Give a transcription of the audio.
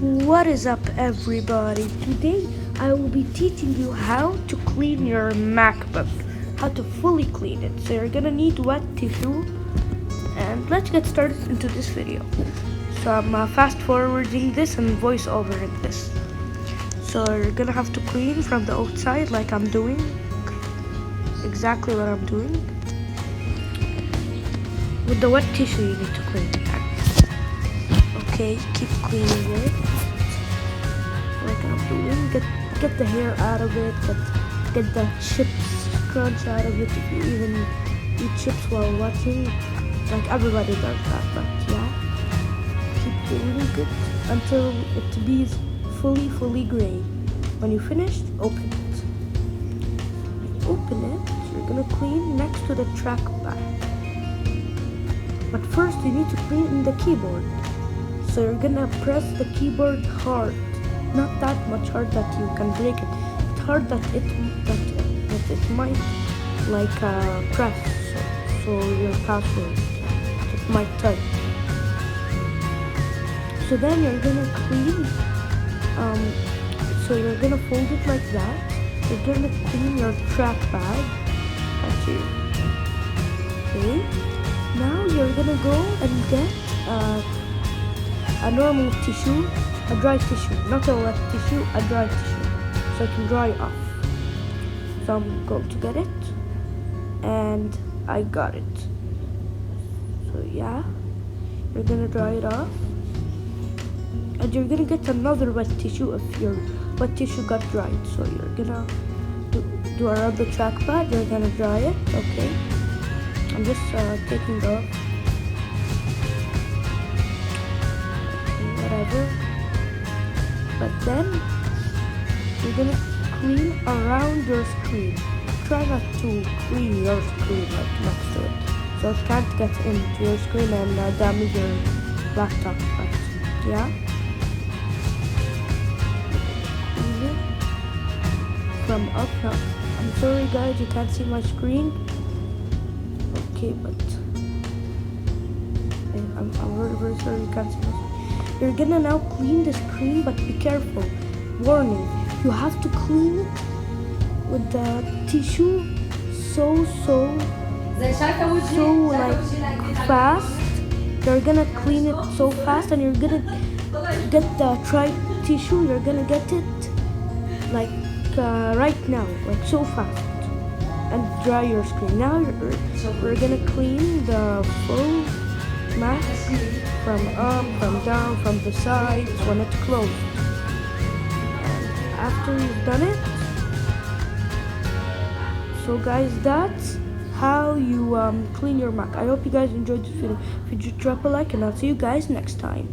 What is up, everybody? Today I will be teaching you how to clean your MacBook, how to fully clean it. So you're gonna need wet tissue, and let's get started into this video. So I'm fast forwarding this and voice overing this. So you're gonna have to clean from the outside like I'm doing, exactly what I'm doing. With the wet tissue you need to clean it. Okay, keep cleaning it like I'm doing. Get the hair out of it, get the chips crunch out of it if you even eat chips while watching. Like everybody does that, but yeah. Keep doing it until it be fully gray. When you finished, open it. You open it, you're gonna clean next to the trackpad. But first you need to clean the keyboard. So you're gonna press the keyboard hard, not that much hard that you can break it. It's hard that it might press, so your password it might type. So then you're gonna clean. So you're gonna fold it like that. You're gonna clean your trackpad. That's it. Okay. Now you're gonna go and get a normal tissue, a dry tissue, not a wet tissue, a dry tissue, so it can dry off. So I'm going to get it, and I got it. So yeah, you're gonna dry it off, and you're gonna get another wet tissue if your wet tissue got dried. So you're gonna do around the trackpad, you're gonna dry it, okay? I'm just taking off. But then you're gonna clean around your screen. Try not to clean your screen like next to it, so it can't get into your screen and damage your laptop. But yeah, clean it from up now. I'm sorry guys, you can't see my screen. Okay, but I'm very sorry you can't see my screen. You're gonna now clean the screen, but be careful. Warning, you have to clean it with the tissue so fast. You're gonna clean it so fast, and you're gonna get the dry tissue. You're gonna get it like right now, like so fast, and dry your screen. Now we're gonna clean the full Mac from up, from down, from the sides when it's closed. And after you've done it, so guys, that's how you clean your Mac. I hope you guys enjoyed this video. If you just drop a like, and I'll see you guys next time.